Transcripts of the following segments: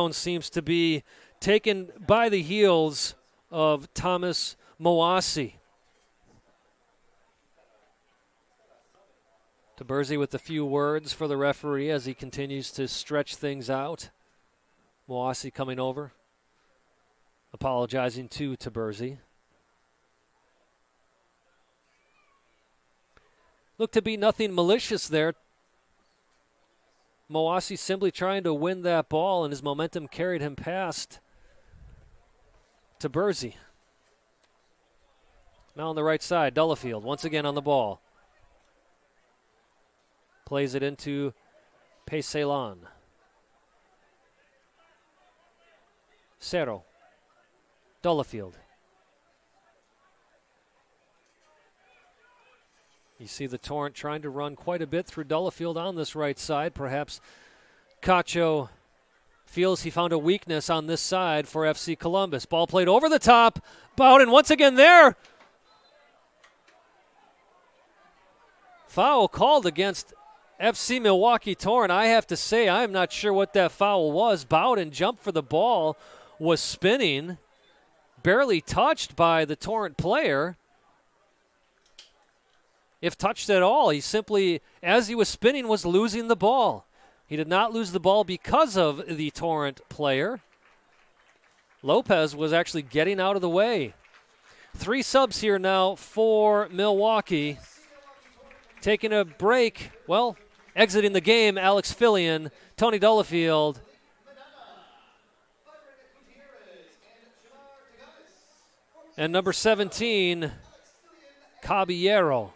Jones seems to be taken by the heels of Thomas Moasi. Taberzi with a few words for the referee as he continues to stretch things out. Moasi coming over, apologizing to Taberzi. Looked to be nothing malicious there. Moasi simply trying to win that ball, and his momentum carried him past Taberzi. Now on the right side, Delafield once again on the ball. Plays it into Payselan. Cerro. Delafield. You see the Torrent trying to run quite a bit through Delafield on this right side. Perhaps Cacho feels he found a weakness on this side for FC Columbus. Ball played over the top. Bowden once again there. Foul called against FC Milwaukee Torrent. I have to say, I'm not sure what that foul was. Bowden jumped for the ball, was spinning, barely touched by the Torrent player. If touched at all, he simply, as he was spinning, was losing the ball. He did not lose the ball because of the Torrent player. Lopez was actually getting out of the way. 3 subs here now for Milwaukee. Taking a break, well, exiting the game, Alex Fillion, Tony Delafield. And number 17, Caballero.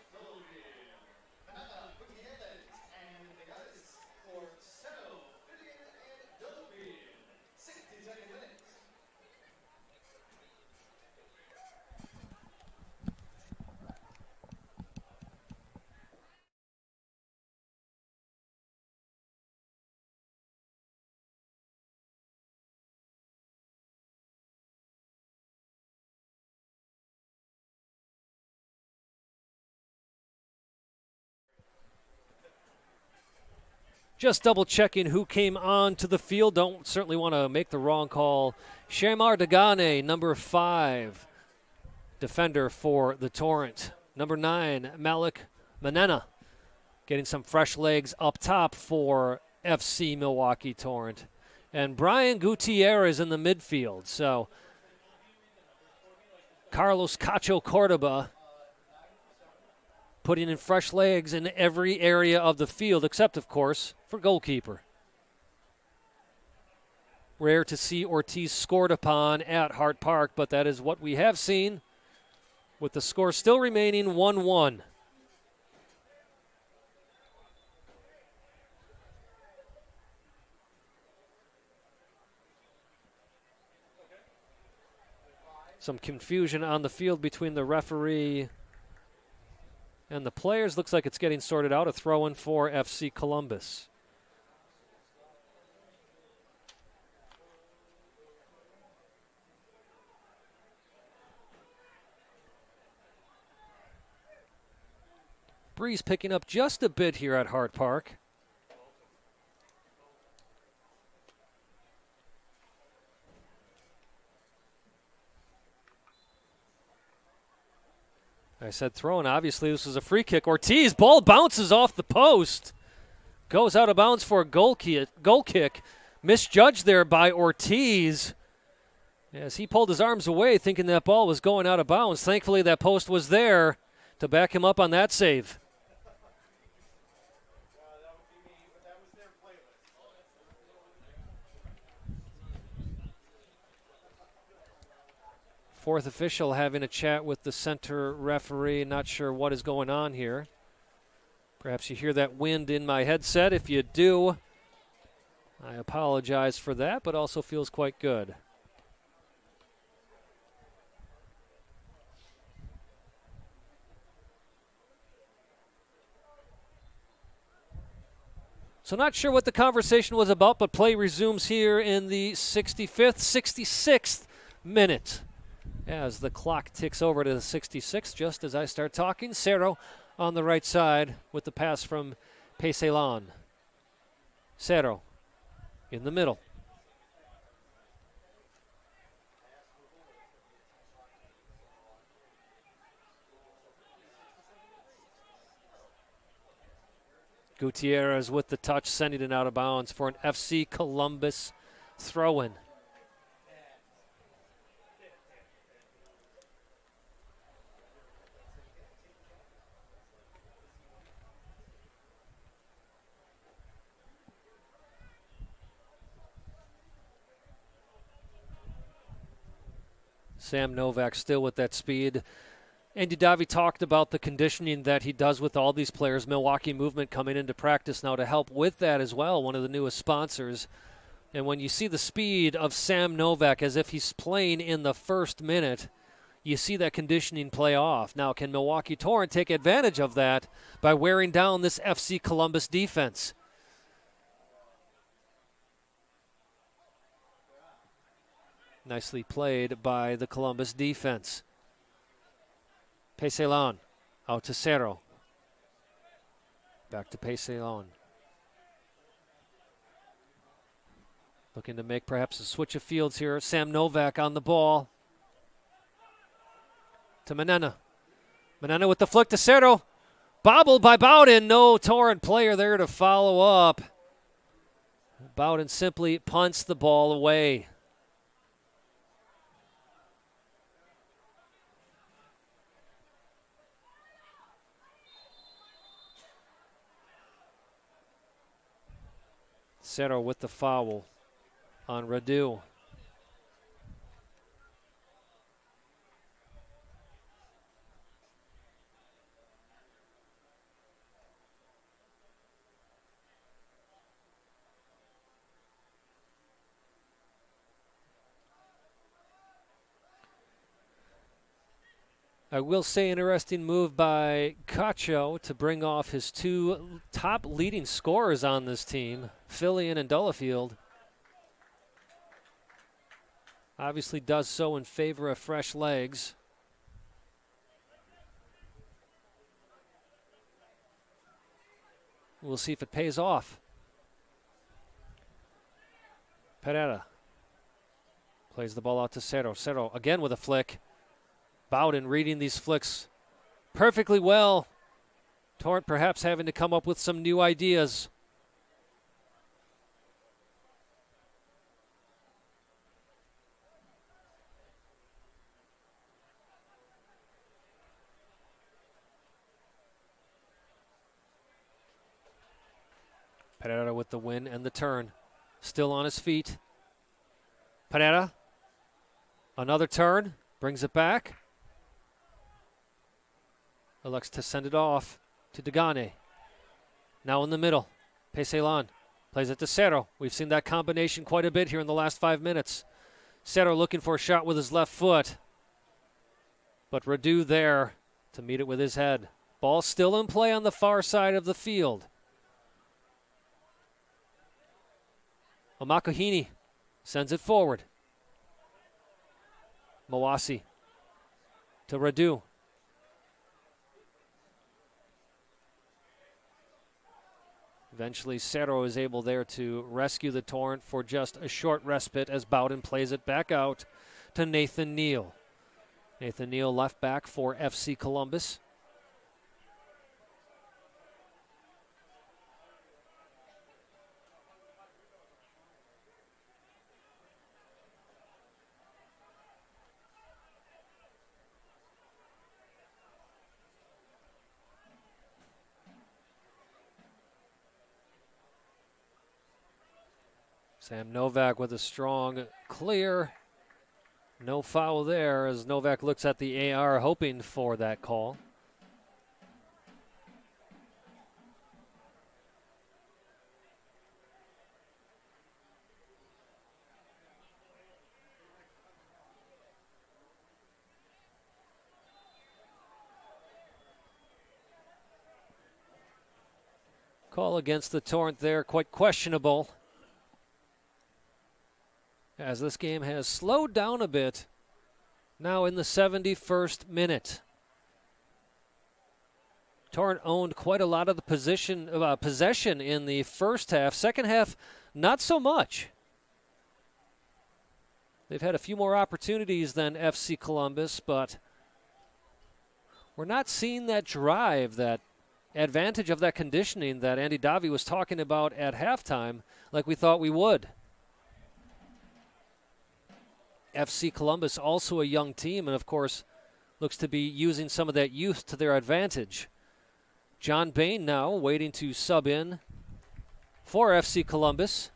Just double checking who came on to the field. Don't certainly want to make the wrong call. Shamar Dagane, number 5, defender for the Torrent. Number 9, Malik Manena, getting some fresh legs up top for FC Milwaukee Torrent. And Brian Gutierrez in the midfield. So Carlos Cacho Cordoba putting in fresh legs in every area of the field, except, of course, for goalkeeper. Rare to see Ortiz scored upon at Hart Park, but that is what we have seen, with the score still remaining 1-1. Some confusion on the field between the referee and the players. Looks like it's getting sorted out. A throw-in for FC Columbus. Breeze picking up just a bit here at Hart Park. I said throw-in. Obviously, this was a free kick. Ortiz, ball bounces off the post. Goes out of bounds for a goal kick. Misjudged there by Ortiz as he pulled his arms away thinking that ball was going out of bounds. Thankfully, that post was there to back him up on that save. Fourth official having a chat with the center referee. Not sure what is going on here. Perhaps you hear that wind in my headset. If you do, I apologize for that, but also feels quite good. So not sure what the conversation was about, but play resumes here in the 65th, 66th minute. As the clock ticks over to the 66th, just as I start talking. Cerro on the right side with the pass from Payselan. Cerro in the middle. Gutierrez with the touch, sending it out of bounds for an FC Columbus throw-in. Sam Novak still with that speed. Andy Davi talked about the conditioning that he does with all these players. Milwaukee Movement coming into practice now to help with that as well, one of the newest sponsors. And when you see the speed of Sam Novak as if he's playing in the first minute, you see that conditioning play off. Now, can Milwaukee Torrent take advantage of that by wearing down this FC Columbus defense? Nicely played by the Columbus defense. Peselon out to Cerro. Back to Peselon. Looking to make perhaps a switch of fields here. Sam Novak on the ball. To Manana. Manana with the flick to Cerro. Bobbled by Bowden. No Torrent player there to follow up. Bowden simply punts the ball away. Cerro with the foul on Radu. I will say interesting move by Cacho to bring off his two top leading scorers on this team, Fillion and Delafield. Obviously does so in favor of fresh legs. We'll see if it pays off. Pereira plays the ball out to Cerro. Cerro again with a flick. Bowden reading these flicks perfectly well. Torrent perhaps having to come up with some new ideas. Pereira with the win and the turn. Still on his feet. Pereira. Another turn. Brings it back. Elects to send it off to Degane. Now in the middle. Peselon plays it to Cerro. We've seen that combination quite a bit here in the last 5 minutes. Cerro looking for a shot with his left foot. But Radu there to meet it with his head. Ball still in play on the far side of the field. Omakuhini sends it forward. Mawasi to Radu. Eventually, Cerro is able there to rescue the Torrent for just a short respite as Bowden plays it back out to Nathan Neal. Nathan Neal left back for FC Columbus. Sam Novak with a strong clear. No foul there as Novak looks at the AR hoping for that call. Call against the Torrent there, quite questionable, as this game has slowed down a bit now in the 71st minute. Torrent owned quite a lot of the possession in the first half. Second half, not so much. They've had a few more opportunities than FC Columbus, but we're not seeing that drive that advantage of that conditioning that Andy Davi was talking about at halftime like we thought we would. FC Columbus, also a young team, and of course looks to be using some of that youth to their advantage. John Bain now waiting to sub in for FC Columbus.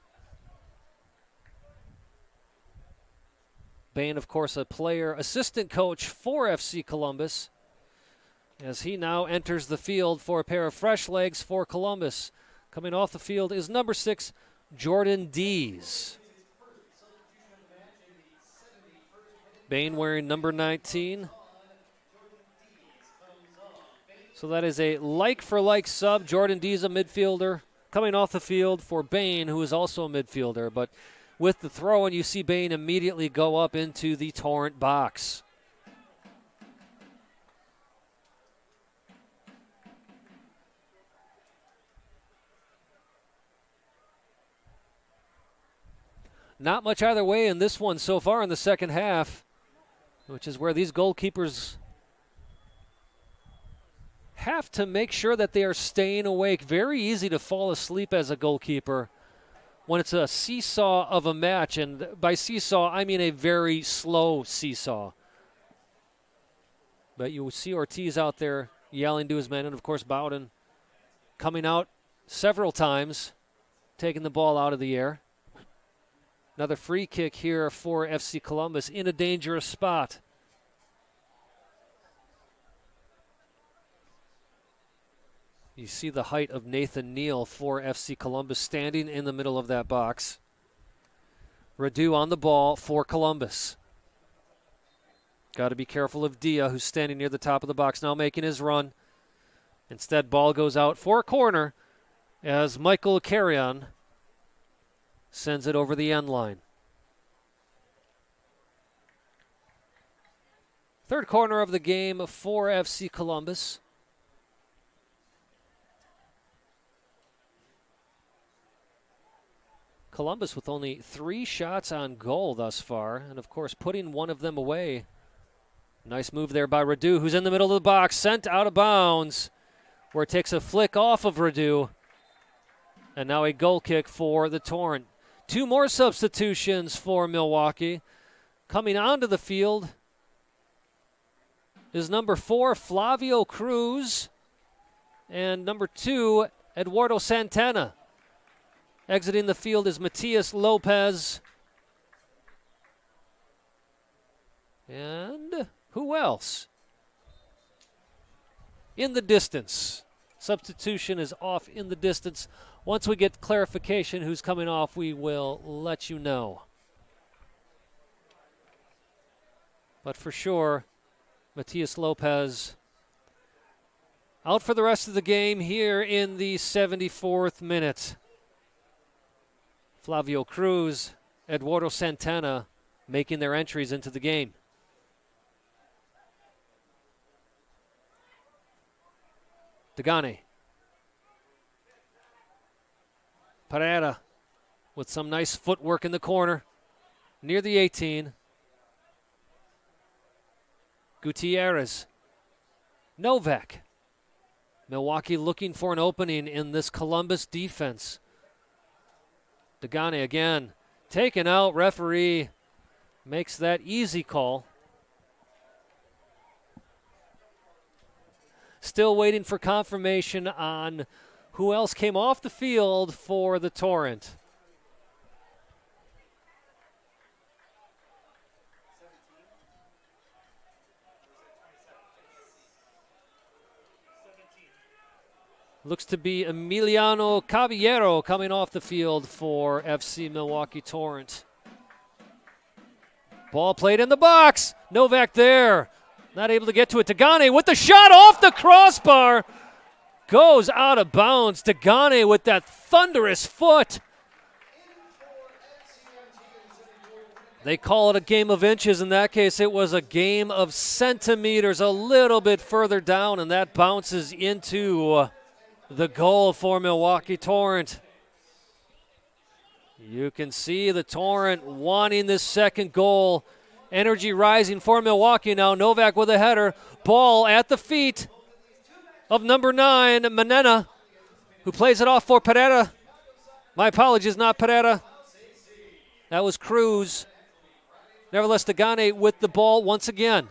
Bain, of course, a player assistant coach for FC Columbus, as he now enters the field for a pair of fresh legs for Columbus. Coming off the field is number 6, Jordan Dees. Bain wearing number 19. So that is a like-for-like sub. Jordan Dees, a midfielder, coming off the field for Bain, who is also a midfielder. But with the throw-in, you see Bain immediately go up into the Torrent box. Not much either way in this one so far in the second half, which is where these goalkeepers have to make sure that they are staying awake. Very easy to fall asleep as a goalkeeper when it's a seesaw of a match. And by seesaw, I mean a very slow seesaw. But you see Ortiz out there yelling to his men, and of course Bowden coming out several times, taking the ball out of the air. Another free kick here for FC Columbus in a dangerous spot. You see the height of Nathan Neal for FC Columbus standing in the middle of that box. Radu on the ball for Columbus. Got to be careful of Dia, who's standing near the top of the box now making his run. Instead, ball goes out for a corner as Michael Carrion sends it over the end line. Third corner of the game for FC Columbus. Columbus with only 3 shots on goal thus far, and of course putting one of them away. Nice move there by Radu, who's in the middle of the box, sent out of bounds, where it takes a flick off of Radu. And now a goal kick for the Torrent. 2 more substitutions for Milwaukee. Coming onto the field is number 4, Flavio Cruz, and number 2, Eduardo Santana. Exiting the field is Matias Lopez. And who else? In the distance. Substitution is off in the distance. Once we get clarification who's coming off, we will let you know. But for sure, Matias Lopez out for the rest of the game here in the 74th minute. Flavio Cruz, Eduardo Santana making their entries into the game. Degane. Pereira with some nice footwork in the corner near the 18. Gutierrez. Novak. Milwaukee looking for an opening in this Columbus defense. Degane again, taken out. Referee makes that easy call. Still waiting for confirmation on who else came off the field for the Torrent. Looks to be Emiliano Caballero coming off the field for FC Milwaukee Torrent. Ball played in the box. Novak there. Not able to get to it. Degane with the shot off the crossbar. Goes out of bounds. Degane with that thunderous foot. They call it a game of inches. In that case, it was a game of centimeters, a little bit further down, and that bounces into the goal for Milwaukee Torrent. You can see the Torrent wanting this second goal. Energy rising for Milwaukee now. Novak with a header. Ball at the feet of number 9, Manena, who plays it off for Pereira. My apologies, not Pereira. That was Cruz. Nevertheless, Degane with the ball once again.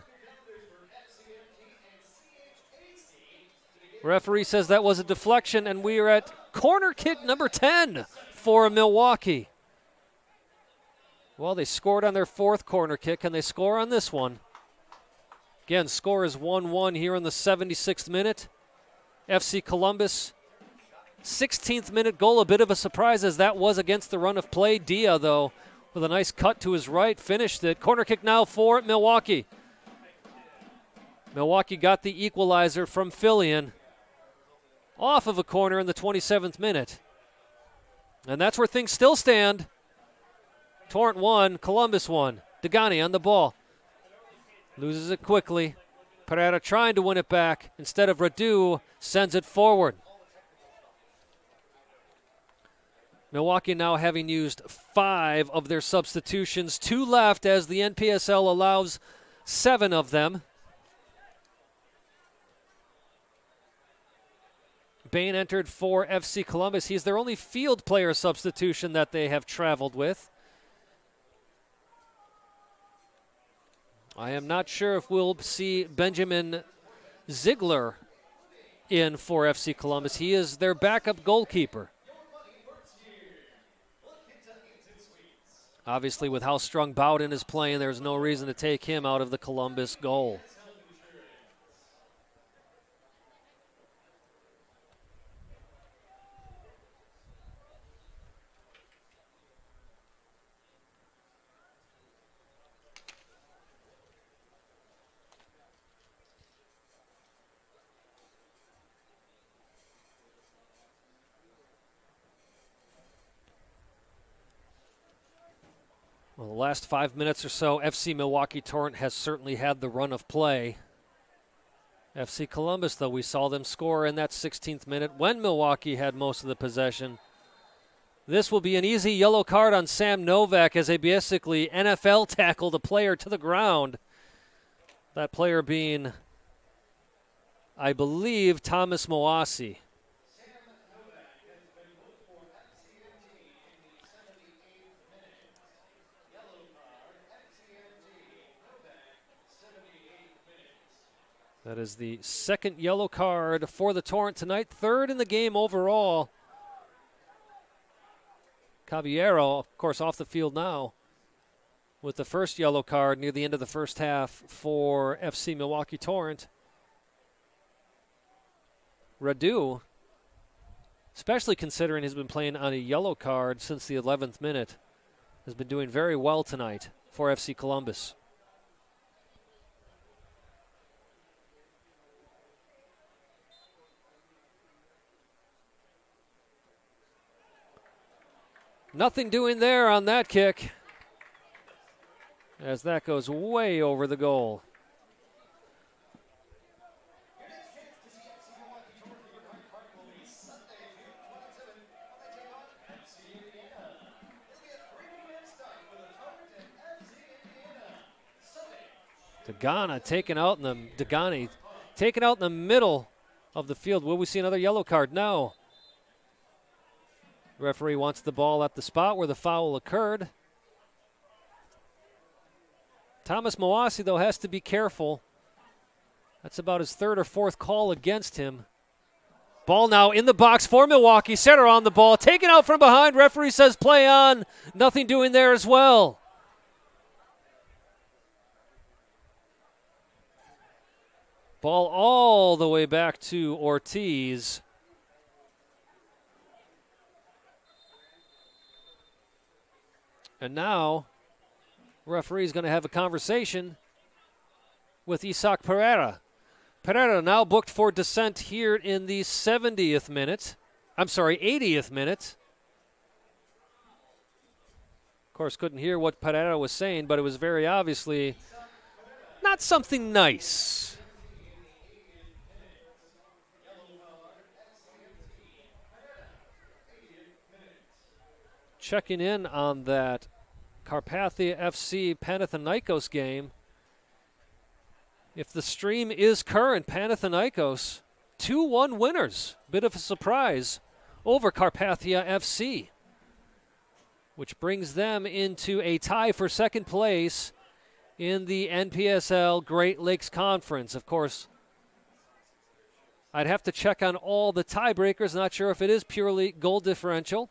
Referee says that was a deflection, and we are at corner kick number 10 for Milwaukee. Well, they scored on their 4th corner kick, and they score on this one. Again, score is 1-1 here in the 76th minute. FC Columbus, 16th minute goal, a bit of a surprise as that was against the run of play. Dia, though, with a nice cut to his right, finished it. Corner kick now for Milwaukee. Milwaukee got the equalizer from Fillion off of a corner in the 27th minute. And that's where things still stand. Torrent 1, Columbus 1. Degane on the ball. Loses it quickly. Pereira trying to win it back. Instead of Radu, sends it forward. Milwaukee now having used 5 of their substitutions. 2 left as the NPSL allows 7 of them. Bain entered for FC Columbus. He's their only field player substitution that they have traveled with. I am not sure if we'll see Benjamin Ziegler in for FC Columbus. He is their backup goalkeeper. Obviously, with how strong Bowden is playing, there's no reason to take him out of the Columbus goal. Well, the last 5 minutes or so, FC Milwaukee Torrent has certainly had the run of play. FC Columbus, though, we saw them score in that 16th minute when Milwaukee had most of the possession. This will be an easy yellow card on Sam Novak as they basically NFL tackled a player to the ground. That player being, I believe, Thomas Moasi. That is the 2nd yellow card for the Torrent tonight, 3rd in the game overall. Caballero, of course, off the field now with the 1st yellow card near the end of the 1st half for FC Milwaukee Torrent. Radu, especially considering he's been playing on a yellow card since the 11th minute, has been doing very well tonight for FC Columbus. Nothing doing there on that kick as that goes way over the goal. Degane taken out in the middle of the field. Will we see another yellow card? No. The referee wants the ball at the spot where the foul occurred. Thomas Moasi, though, has to be careful. That's about his 3rd or 4th call against him. Ball now in the box for Milwaukee. Center on the ball. Taken out from behind. Referee says play on. Nothing doing there as well. Ball all the way back to Ortiz. And now, referee's going to have a conversation with Isaac Pereira. Pereira now booked for descent here in the 80th minute. Of course, couldn't hear what Pereira was saying, but it was very obviously not something nice. Checking in on that Carpathia FC Panathinaikos game. If the stream is current, Panathinaikos 2-1 winners. Bit of a surprise over Carpathia FC, which brings them into a tie for second place in the NPSL Great Lakes Conference. Of course, I'd have to check on all the tiebreakers. Not sure if it is purely goal differential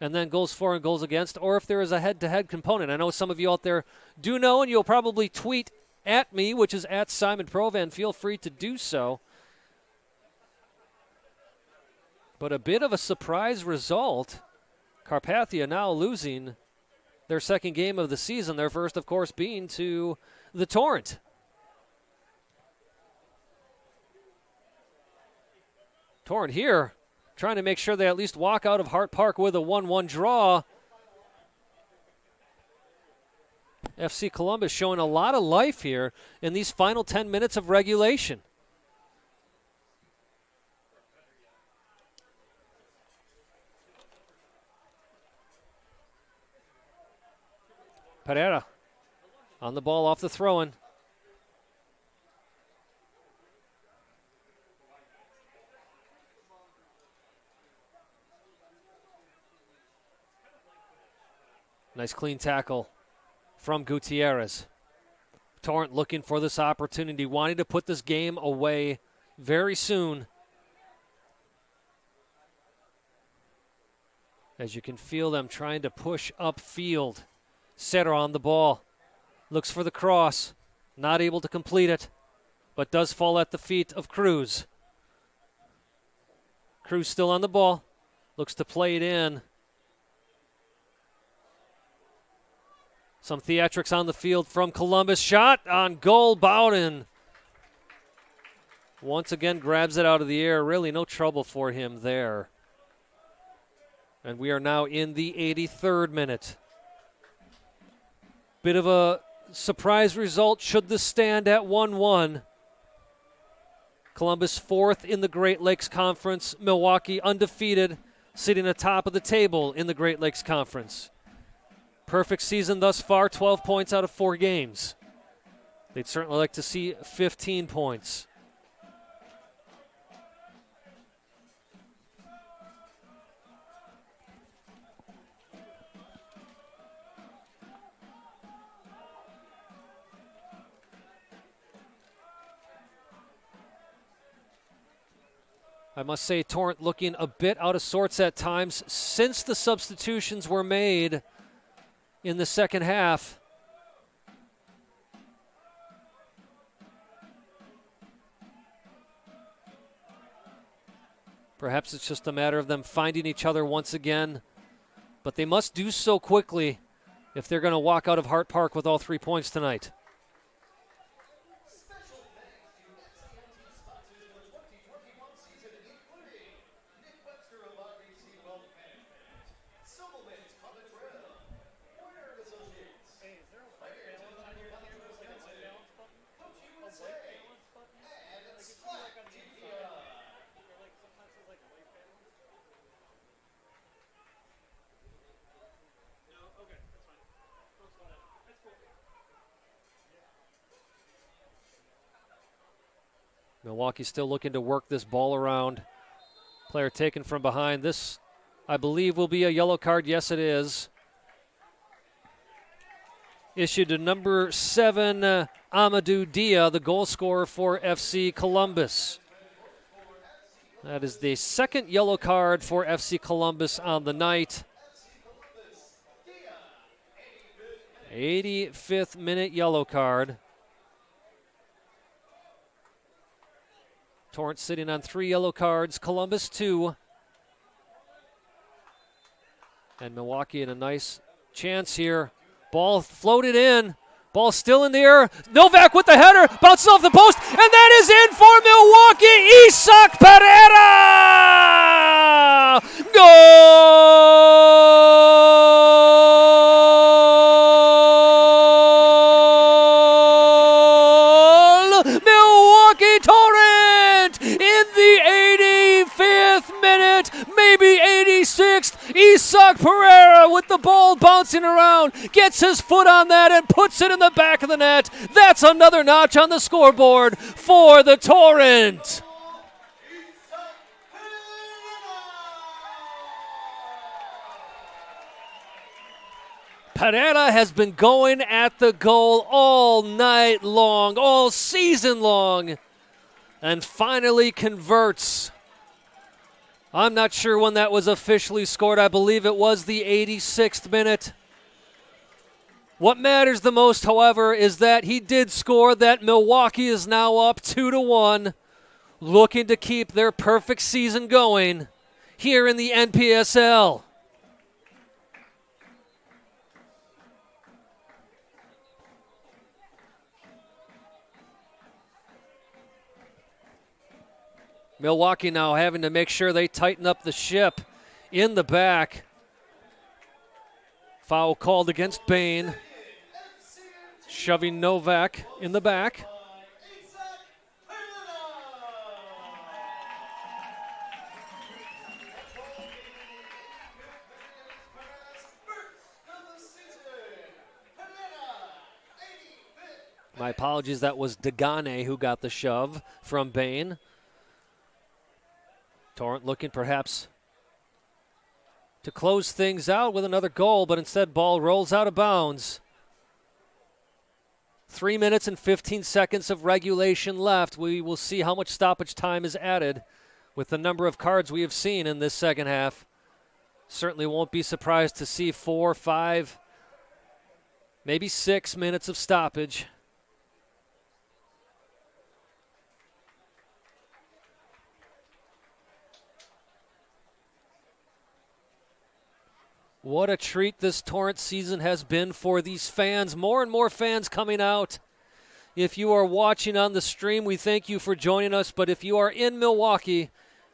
and then goals for and goals against, or if there is a head-to-head component. I know some of you out there do know, and you'll probably tweet at me, which is at Simon Provan. Feel free to do so. But a bit of a surprise result. Carpathia now losing their second game of the season. Their first, of course, being to the Torrent. Torrent here trying to make sure they at least walk out of Hart Park with a 1-1 draw. FC Columbus showing a lot of life here in these final 10 minutes of regulation. Pereira on the ball off the throw-in. Nice clean tackle from Gutierrez. Torrent looking for this opportunity, wanting to put this game away very soon. As you can feel them trying to push upfield. Serra on the ball. Looks for the cross. Not able to complete it, but does fall at the feet of Cruz. Cruz still on the ball. Looks to play it in. Some theatrics on the field from Columbus. Shot on goal. Bowden once again grabs it out of the air. Really no trouble for him there. And we are now in the 83rd minute. Bit of a surprise result should this stand at 1-1. Columbus fourth in the Great Lakes Conference. Milwaukee undefeated, sitting atop of the table in the Great Lakes Conference. Perfect season thus far, 12 points out of 4 games. They'd certainly like to see 15 points. I must say, Torrent looking a bit out of sorts at times since the substitutions were made in the second half. Perhaps it's just a matter of them finding each other once again, but they must do so quickly if they're going to walk out of Hart Park with all 3 points tonight. Milwaukee still looking to work this ball around. Player taken from behind. This, I believe, will be a yellow card. Yes, it is. Issued to number 7, Amadou Dia, the goal scorer for FC Columbus. That is the second yellow card for FC Columbus on the night. 85th minute yellow card. Torrent sitting on 3 yellow cards, Columbus 2. And Milwaukee in a nice chance here. Ball floated in. Ball still in the air. Novak with the header. Bounces off the post. And that is in for Milwaukee. Isak Pereira! Goal! Milwaukee Torrent in the 85th minute, maybe 86th. Isak Pereira with the ball bouncing around, gets his foot on that and puts it in the back of the net. That's another notch on the scoreboard for the Torrent. Pereira has been going at the goal all night long, all season long, and finally converts. I'm not sure when that was officially scored. I believe it was the 86th minute. What matters the most, however, is that he did score, that Milwaukee is now up 2-1, looking to keep their perfect season going here in the NPSL. Milwaukee now having to make sure they tighten up the ship in the back. Foul called against Bain. Shoving Novak in the back. My apologies, that was Degane who got the shove from Bain. Torrent looking perhaps to close things out with another goal, but instead ball rolls out of bounds. 3 minutes and 15 seconds of regulation left. We will see how much stoppage time is added with the number of cards we have seen in this second half. Certainly won't be surprised to see 4, 5, maybe 6 minutes of stoppage. What a treat this Torrent season has been for these fans. More and more fans coming out. If you are watching on the stream, we thank you for joining us. But if you are in Milwaukee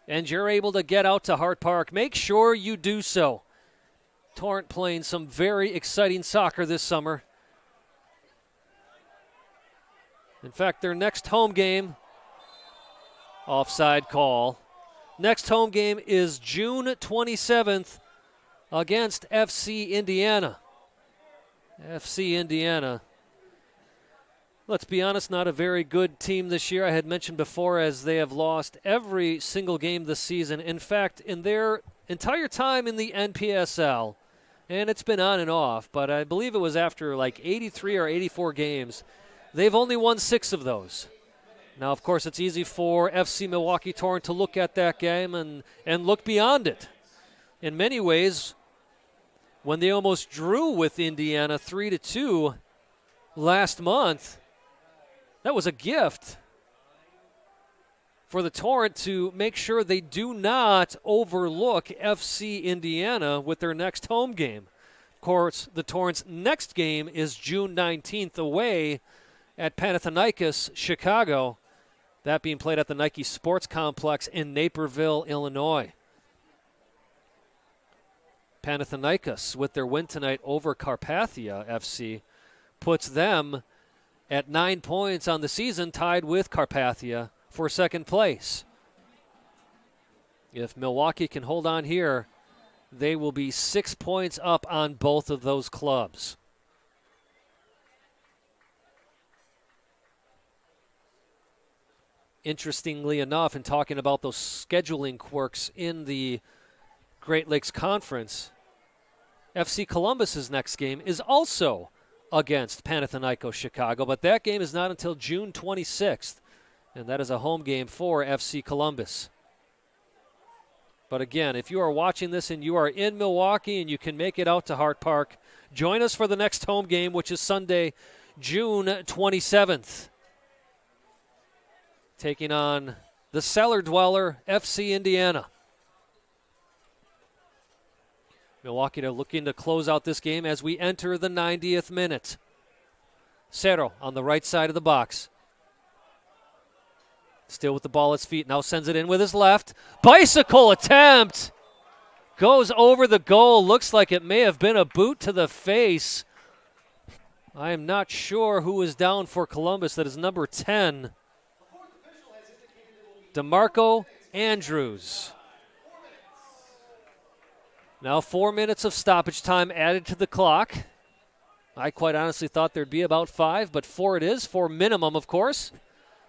and you're able to get out to Hart Park, make sure you do so. Torrent playing some very exciting soccer this summer. In fact, their next home game, offside call. Next home game is June 27th. Against FC Indiana. FC Indiana. Let's be honest, not a very good team this year. I had mentioned before as they have lost every single game this season. In fact, in their entire time in the NPSL, and it's been on and off, but I believe it was after like 83 or 84 games, they've only won 6 of those. Now, of course, it's easy for FC Milwaukee Torrent to look at that game and look beyond it. In many ways, when they almost drew with Indiana 3-2 last month, that was a gift for the Torrent to make sure they do not overlook FC Indiana with their next home game. Of course, the Torrent's next game is June 19th away at Panathinaikos, Chicago. That being played at the Nike Sports Complex in Naperville, Illinois. Panathinaikos, with their win tonight over Carpathia FC, puts them at 9 points on the season, tied with Carpathia for second place. If Milwaukee can hold on here, they will be 6 points up on both of those clubs. Interestingly enough, in talking about those scheduling quirks in the Great Lakes Conference, FC Columbus's next game is also against Panathinaikos Chicago, but that game is not until June 26th, and that is a home game for FC Columbus. But again, if you are watching this and you are in Milwaukee and you can make it out to Hart Park, join us for the next home game, which is Sunday, June 27th. Taking on the cellar dweller, FC Indiana. Milwaukee are looking to close out this game as we enter the 90th minute. Cerro on the right side of the box. Still with the ball at his feet. Now sends it in with his left. Bicycle attempt. Goes over the goal. Looks like it may have been a boot to the face. I am not sure who is down for Columbus. That is number 10. DeMarco Andrews. Now 4 minutes of stoppage time added to the clock. I quite honestly thought there'd be about 5, but 4 it is, 4 minimum, of course.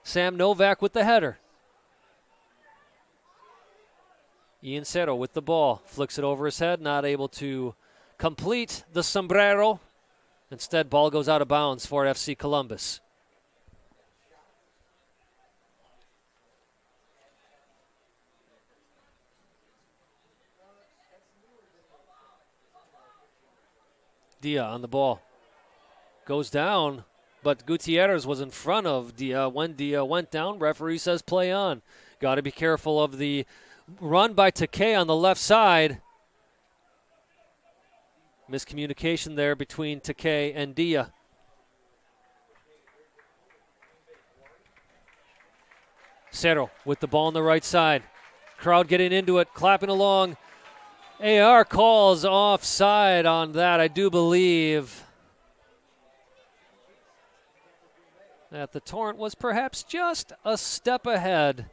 Sam Novak with the header. Ian Cerro with the ball. Flicks it over his head, not able to complete the sombrero Instead, ball goes out of bounds for FC Columbus. Dia on the ball. Goes down, but Gutierrez was in front of Dia. When Dia went down, referee says play on. Got to be careful of the run by Takei on the left side. Miscommunication there between Takei and Dia. Cerro with the ball on the right side. Crowd getting into it, clapping along. AR calls offside on that, I do believe. That the Torrent was perhaps just a step ahead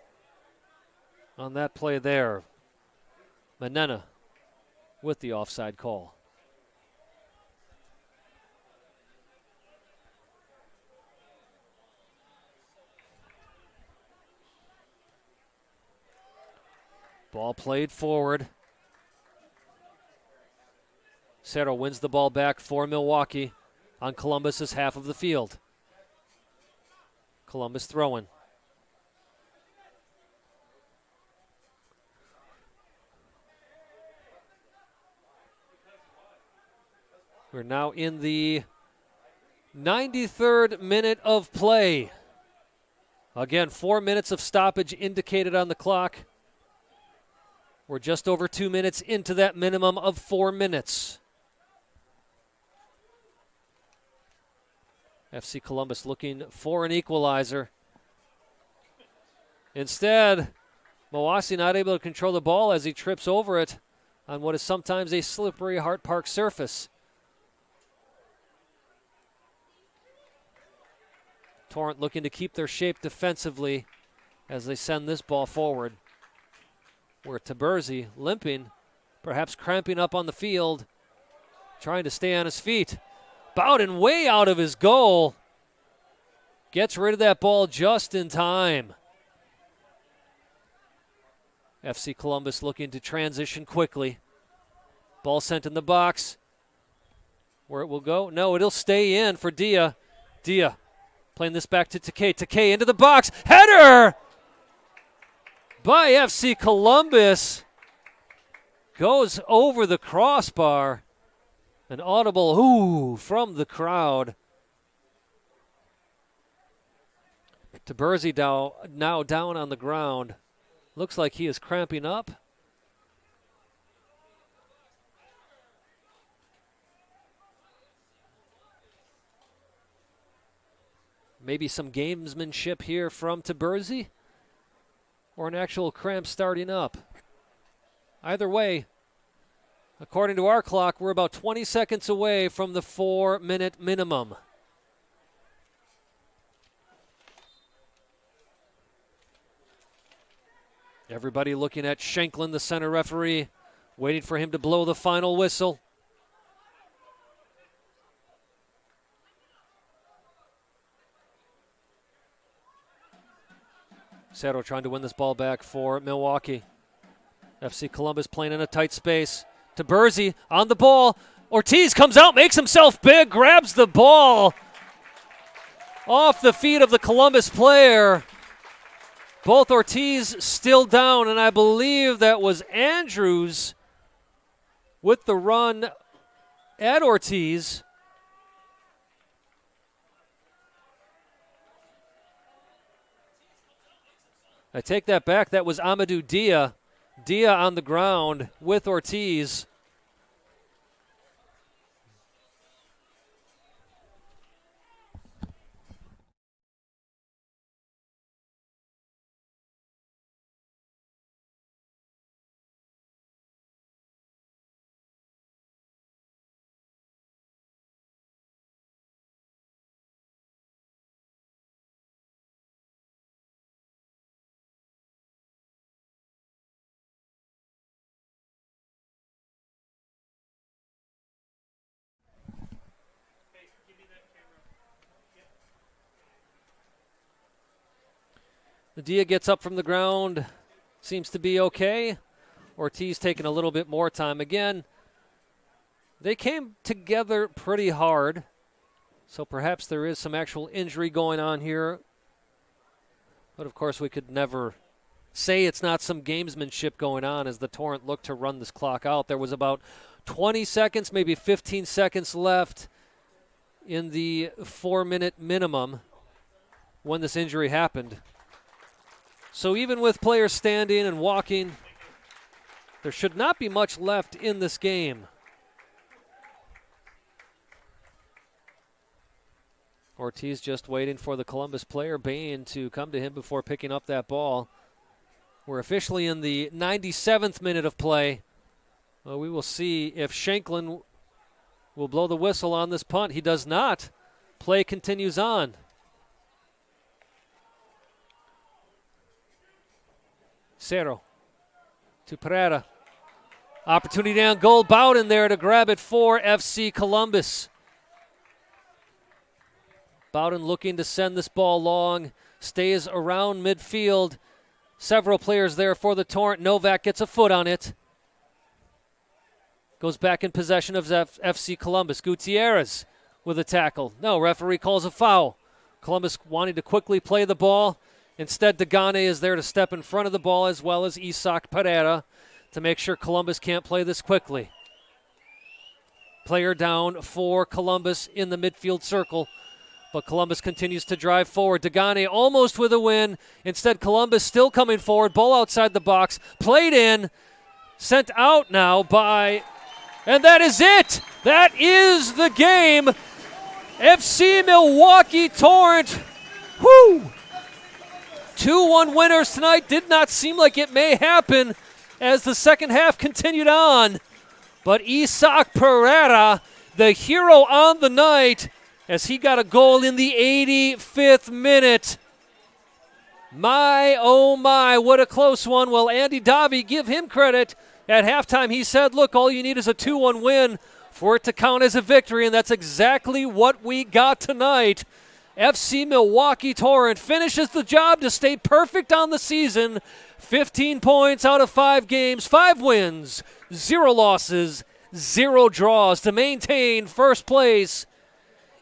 on that play there. Manena with the offside call. Ball played forward. Cerro wins the ball back for Milwaukee on Columbus's half of the field. Columbus throwing. We're now in the 93rd minute of play. Again, 4 minutes of stoppage indicated on the clock. We're just over 2 minutes into that minimum of 4 minutes. FC Columbus looking for an equalizer. Instead, Mawasi not able to control the ball as he trips over it on what is sometimes a slippery Hart Park surface. Torrent looking to keep their shape defensively as they send this ball forward. Where Taberzi limping, perhaps cramping up on the field, trying to stay on his feet. Bowden way out of his goal. Gets rid of that ball just in time. FC Columbus looking to transition quickly. Ball sent in the box. Where it will go? No, it'll stay in for Dia. Dia playing this back to Takei. Takei into the box. Header by FC Columbus. Goes over the crossbar. An audible ooh from the crowd. Taberzi now down on the ground. Looks like he is cramping up. Maybe some gamesmanship here from Taberzi, or an actual cramp starting up. Either way, according to our clock, we're about 20 seconds away from the 4-minute minimum. Everybody looking at Shanklin, the center referee, waiting for him to blow the final whistle. Cerro trying to win this ball back for Milwaukee. FC Columbus playing in a tight space. Taberzi on the ball. Ortiz comes out, makes himself big, grabs the ball off the feet of the Columbus player. Both Ortiz still down, and I believe that was Andrews with the run at Ortiz. I take that back. That was Amadou Dia. Dia on the ground with Ortiz. Dia gets up from the ground, seems to be okay. Ortiz taking a little bit more time. Again, they came together pretty hard. So perhaps there is some actual injury going on here. But, of course, we could never say it's not some gamesmanship going on as the Torrent looked to run this clock out. There was about 20 seconds, maybe 15 seconds left in the 4-minute minimum when this injury happened. So even with players standing and walking, there should not be much left in this game. Ortiz just waiting for the Columbus player, Bain, to come to him before picking up that ball. We're officially in the 97th minute of play. Well, we will see if Shanklin will blow the whistle on this punt. He does not. Play continues on. Cerro to Pereira. Opportunity down goal. Bowden there to grab it for FC Columbus. Bowden looking to send this ball long. Stays around midfield. Several players there for the Torrent. Novak gets a foot on it. Goes back in possession of FC Columbus. Gutierrez with a tackle. No, referee calls a foul. Columbus wanting to quickly play the ball. Instead, Degane is there to step in front of the ball, as well as Isaac Pereira, to make sure Columbus can't play this quickly. Player down for Columbus in the midfield circle, but Columbus continues to drive forward. Degane almost with a win. Instead, Columbus still coming forward. Ball outside the box. Played in. Sent out now by... And that is it. That is the game. FC Milwaukee Torrent. Woo! 2-1 winners tonight. Did not seem like it may happen as the second half continued on. But Isaac Pereira, the hero on the night, as he got a goal in the 85th minute. My, oh my, what a close one. Well, Andy Davi, give him credit. At halftime, he said, look, all you need is a 2-1 win for it to count as a victory, and that's exactly what we got tonight. FC Milwaukee Torrent finishes the job to stay perfect on the season. 15 points out of 5 games, 5 wins, 0 losses, 0 draws to maintain first place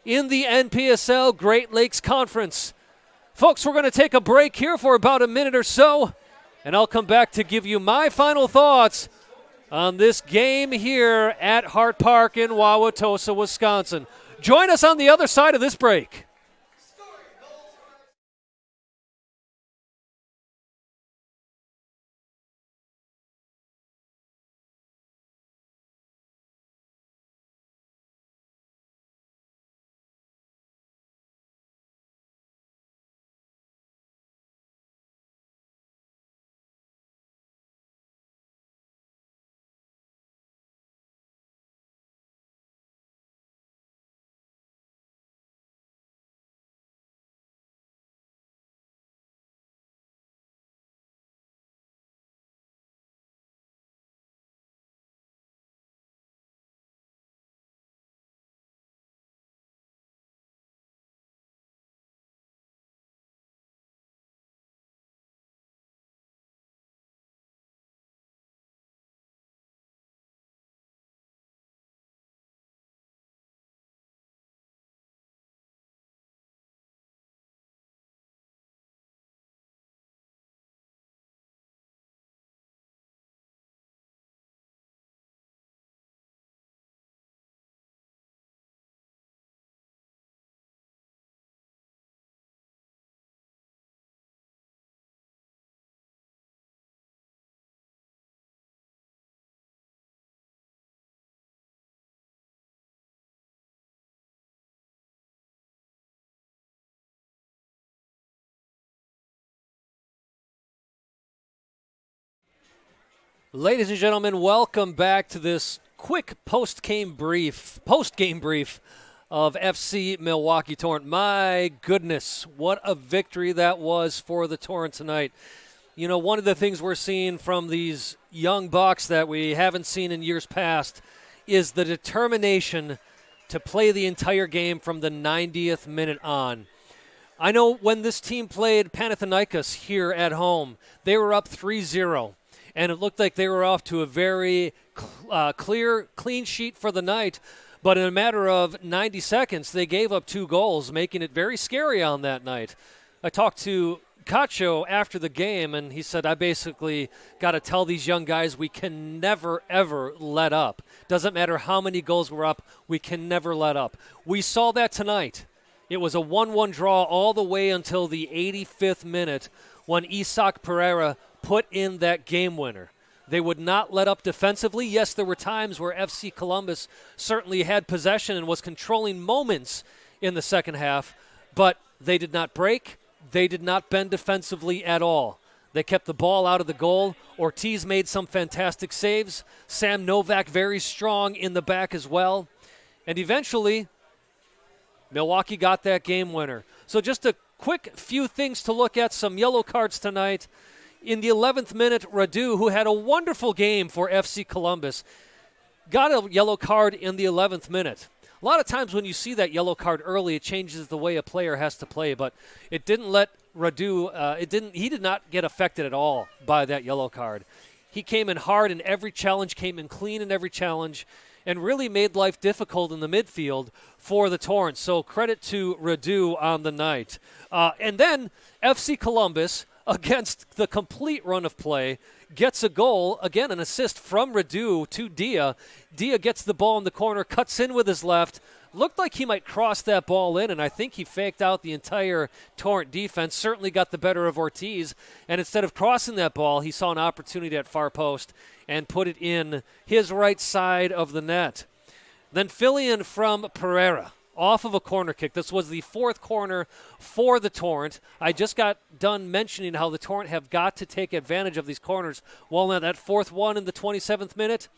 in the NPSL Great Lakes Conference. Folks, we're going to take a break here for about a minute or so, and I'll come back to give you my final thoughts on this game here at Hart Park in Wauwatosa, Wisconsin. Join us on the other side of this break. Ladies and gentlemen, welcome back to this quick post-game brief of FC Milwaukee Torrent. My goodness, what a victory that was for the Torrent tonight. You know, one of the things we're seeing from these young Bucks that we haven't seen in years past is the determination to play the entire game from the 90th minute on. I know when this team played Panathinaikos here at home, they were up 3-0. And it looked like they were off to a very clean sheet for the night. But in a matter of 90 seconds, they gave up 2 goals, making it very scary on that night. I talked to Cacho after the game, and he said, I basically got to tell these young guys we can never, ever let up. Doesn't matter how many goals we're up, we can never let up. We saw that tonight. It was a 1-1 draw all the way until the 85th minute when Isaac Pereira put in that game winner. They would not let up defensively. Yes, there were times where FC Columbus certainly had possession and was controlling moments in the second half, but they did not break. They did not bend defensively at all. They kept the ball out of the goal. Ortiz made some fantastic saves. Sam Novak very strong in the back as well. And eventually, Milwaukee got that game winner. So just a quick few things to look at, some yellow cards tonight. In the 11th minute, Radu, who had a wonderful game for FC Columbus, got a yellow card in the 11th minute. A lot of times when you see that yellow card early, it changes the way a player has to play, but it didn't let Radu, he did not get affected at all by that yellow card. He came in hard in every challenge, came in clean in every challenge, and really made life difficult in the midfield for the Torrent. So credit to Radu on the night. And then FC Columbus, against the complete run of play, gets a goal, again an assist from Radu to Dia. Dia gets the ball in the corner, cuts in with his left. Looked like he might cross that ball in, and I think he faked out the entire Torrent defense, certainly got the better of Ortiz, and instead of crossing that ball, he saw an opportunity at far post and put it in his right side of the net. Then fill-in from Pereira, off of a corner kick. This was the 4th corner for the Torrent. I just got done mentioning how the Torrent have got to take advantage of these corners. Well, now that 4th one in the 27th minute,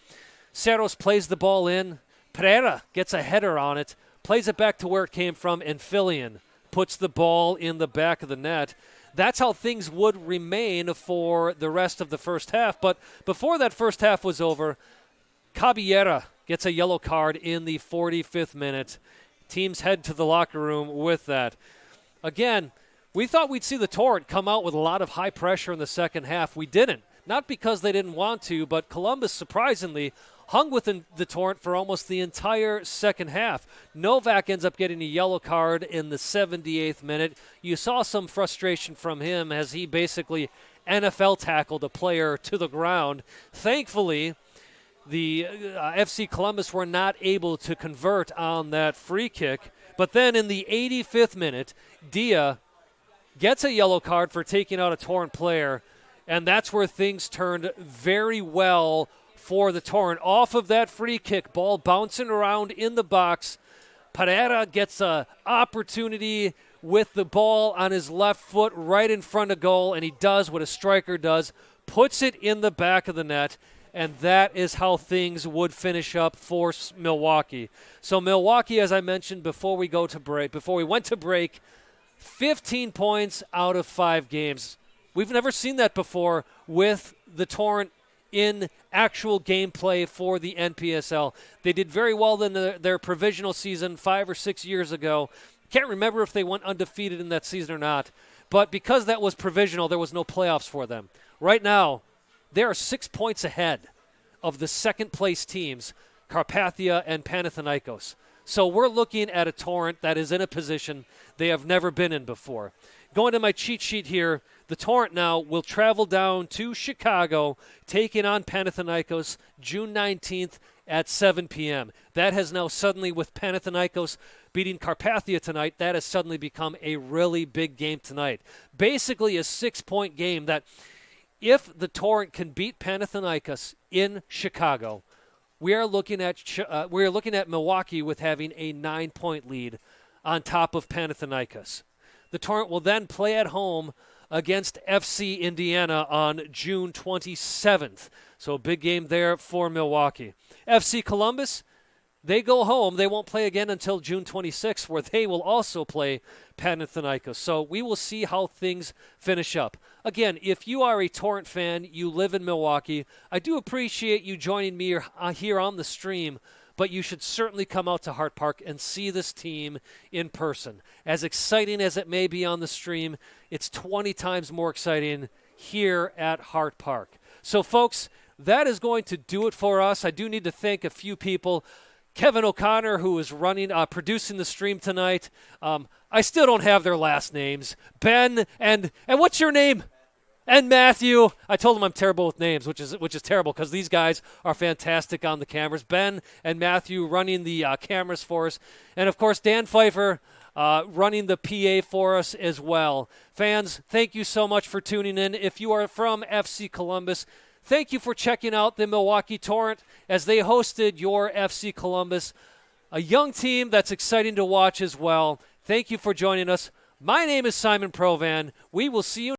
Cerros plays the ball in. Pereira gets a header on it, plays it back to where it came from, and Fillion puts the ball in the back of the net. That's how things would remain for the rest of the first half. But before that first half was over, Caballera gets a yellow card in the 45th minute. Teams head to the locker room with that. Again, we thought we'd see the Torrent come out with a lot of high pressure in the second half. We didn't. Not because they didn't want to, but Columbus surprisingly hung with the Torrent for almost the entire second half. Novak ends up getting a yellow card in the 78th minute. You saw some frustration from him as he basically NFL tackled a player to the ground. Thankfully, the FC Columbus were not able to convert on that free kick. But then in the 85th minute, Dia gets a yellow card for taking out a Torrent player, and that's where things turned very well for the Torrent. Off of that free kick, ball bouncing around in the box. Pereira gets an opportunity with the ball on his left foot right in front of goal, and he does what a striker does, puts it in the back of the net. And that is how things would finish up for Milwaukee. So Milwaukee, as I mentioned before we went to break, 15 points out of 5 games. We've never seen that before with the Torrent in actual gameplay for the NPSL. They did very well in their provisional season 5 or 6 years ago. Can't remember if they went undefeated in that season or not. But because that was provisional, there was no playoffs for them. Right now, they are 6 points ahead of the second-place teams, Carpathia and Panathinaikos. So we're looking at a Torrent that is in a position they have never been in before. Going to my cheat sheet here, the Torrent now will travel down to Chicago, taking on Panathinaikos June 19th at 7 p.m. That has now suddenly, with Panathinaikos beating Carpathia tonight, that has suddenly become a really big game tonight. Basically a 6-point game that if the Torrent can beat Panathinaikos in Chicago, we are looking at Milwaukee with having a 9-point lead on top of Panathinaikos. The Torrent will then play at home against FC Indiana on June 27th. So a big game there for Milwaukee. FC Columbus, they go home. They won't play again until June 26th, where they will also play Panathinaikos. So we will see how things finish up. Again, if you are a Torrent fan, you live in Milwaukee, I do appreciate you joining me here on the stream, but you should certainly come out to Hart Park and see this team in person. As exciting as it may be on the stream, it's 20 times more exciting here at Hart Park. So, folks, that is going to do it for us. I do need to thank a few people. Kevin O'Connor, who is producing the stream tonight. I still don't have their last names. Ben and what's your name? And Matthew. I told them I'm terrible with names, which is terrible because these guys are fantastic on the cameras. Ben and Matthew running the cameras for us. And, of course, Dan Pfeiffer running the PA for us as well. Fans, thank you so much for tuning in. If you are from FC Columbus, thank you for checking out the Milwaukee Torrent as they hosted your FC Columbus, a young team that's exciting to watch as well. Thank you for joining us. My name is Simon Provan. We will see you